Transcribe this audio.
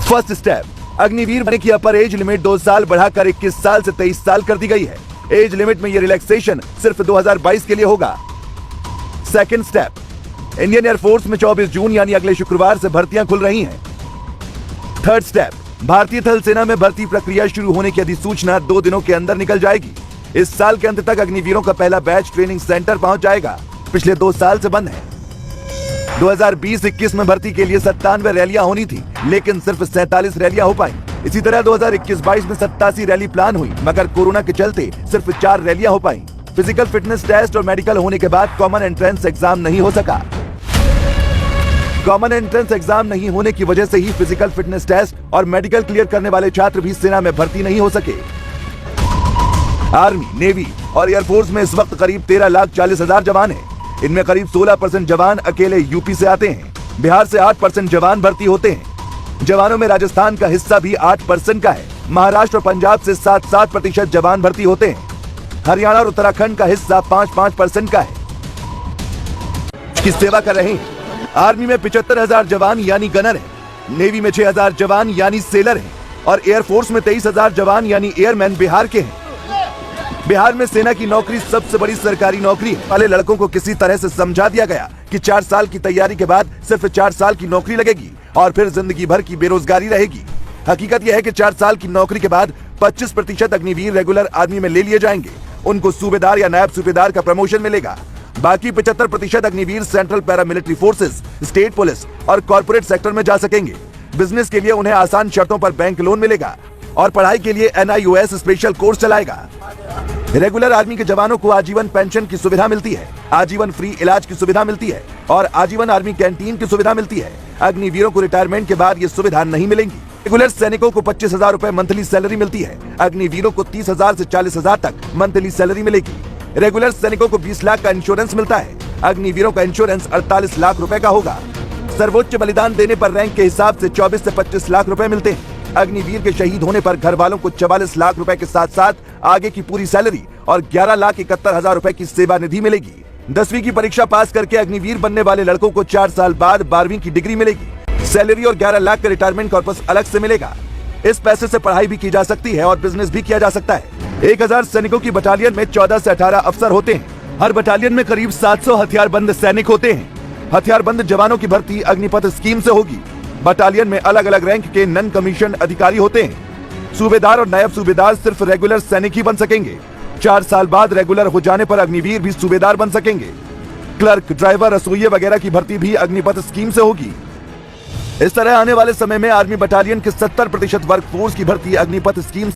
First step, Agniveer बनने की अपर age limit 2 साल बढ़ाकर 21 साल से 23 साल कर दी गई है। एज लिमिट में यह रिलैक्सेशन सिर्फ 2022 के लिए होगा। सेकंड स्टेप, इंडियन एयरफोर्स में 24 जून यानी अगले शुक्रवार से भर्तियां खुल रही हैं। थर्ड स्टेप, भारतीय थल सेना में भर्ती प्रक्रिया शुरू होने की अधिसूचना 2 दिनों के अंदर निकल जाएगी। इस साल के अंत तक अग्निवीरों का पहला बैच ट्रेनिंग सेंटर पहुंच जाएगा। पिछले 2 साल से बंद है। 2020-21 में भर्ती के लिए 97 रैलियां होनी थी, लेकिन सिर्फ 47 रैलियां हो पाई। इसी तरह 2021-22 में 87 रैली प्लान हुई, मगर कोरोना के चलते सिर्फ 4 रैलियां हो पाई। फिजिकल फिटनेस टेस्ट और मेडिकल होने के बाद कॉमन एंट्रेंस एग्जाम नहीं हो सका। कॉमन एंट्रेंस एग्जाम नहीं होने की वजह से ही फिजिकल फिटनेस टेस्ट और मेडिकल क्लियर करने वाले छात्र भी सेना में भर्ती नहीं हो सके। आर्मी, नेवी और एयरफोर्स में इस वक्त करीब 13,40,000 जवान हैं। इनमें करीब 16% जवान अकेले यूपी से आते हैं। बिहार से 8% जवान भर्ती होते हैं। जवानों में राजस्थान का हिस्सा भी 8% का है। महाराष्ट्र और पंजाब से 7% जवान भर्ती होते हैं। हरियाणा और उत्तराखंड का हिस्सा 5% का है। की सेवा कर रहे हैं। आर्मी में 75,000 जवान यानी गनर हैं। नेवी में 6,000 जवान यानी सेलर हैं और एयरफोर्स में 23,000 जवान यानी एयरमैन बिहार के हैं। बिहार में सेना की नौकरी सबसे बड़ी सरकारी नौकरी है। वाले लड़कों को किसी तरह से समझा दिया गया कि 4 साल की तैयारी के बाद सिर्फ 4 साल की नौकरी लगेगी और फिर जिंदगी भर की बेरोजगारी रहेगी। हकीकत यह है कि 4 साल की नौकरी के बाद 25% अग्निवीर रेगुलर आर्मी में ले लिए जाएंगे। उनको सूबेदार या नायब सूबेदार का प्रमोशन मिलेगा। बाकी 75% Agniveer central paramilitary forces, state police और कॉर्पोरेट सेक्टर में जा सकेंगे। बिजनेस के लिए उन्हें आसान शर्तों पर बैंक लोन मिलेगा और पढ़ाई के लिए NIOS स्पेशल कोर्स चलाएगा। रेगुलर आर्मी के जवानों को आजीवन पेंशन की सुविधा मिलती है, आजीवन फ्री इलाज की सुविधा मिलती है और आजीवन आर्मी कैंटीन की सुविधा मिलती है। अग्निवीरों को रिटायरमेंट के बाद ये सुविधा नहीं मिलेंगी। रेगुलर सैनिकों को 25,000 रुपए मंथली सैलरी मिलती है। अग्निवीरों को 30,000 से 40,000 तक मंथली सैलरी मिलेगी। रेगुलर सैनिकों को 20 लाख का इंश्योरेंस मिलता है। अग्निवीरों का इंश्योरेंस 48 लाख रुपए का होगा। सर्वोच्च बलिदान देने पर रैंक के हिसाब से 24 से 25 लाख रुपए मिलते हैं। अग्निवीर के शहीद होने पर घर वालों को 44 लाख रुपए के साथ साथ आगे की पूरी सैलरी और 11,71,000 रुपए की सेवा निधि मिलेगी। 10वीं की परीक्षा पास करके अग्निवीर बनने वाले लड़कों को 4 साल बाद 12वीं की डिग्री मिलेगी। सैलरी और 11 लाख का रिटायरमेंट कॉर्पस अलग से मिलेगा। इस पैसे से पढ़ाई भी की जा सकती है और बिजनेस भी किया जा सकता है। 1000 सैनिकों की बटालियन में 14 से 18 अफसर होते हैं। हर बटालियन में करीब 700 हथियारबंद सैनिक होते हैं। हथियारबंद जवानों की भर्ती अग्निपथ स्कीम से होगी। बटालियन में अलग अलग रैंक के नॉन कमीशन अधिकारी होते हैं। सूबेदार और नायब सूबेदार सिर्फ रेगुलर सैनिक ही बन सकेंगे। 4 साल बाद रेगुलर हो जाने पर अग्निवीर भी सूबेदार बन सकेंगे। क्लर्क, ड्राइवर, रसोइये वगैरह की भर्ती भी अग्निपथ स्कीम से होगी। इस तरह आने वाले समय में आर्मी बटालियन के 70% वर्कफोर्स की भर्ती अग्निपथ स्कीम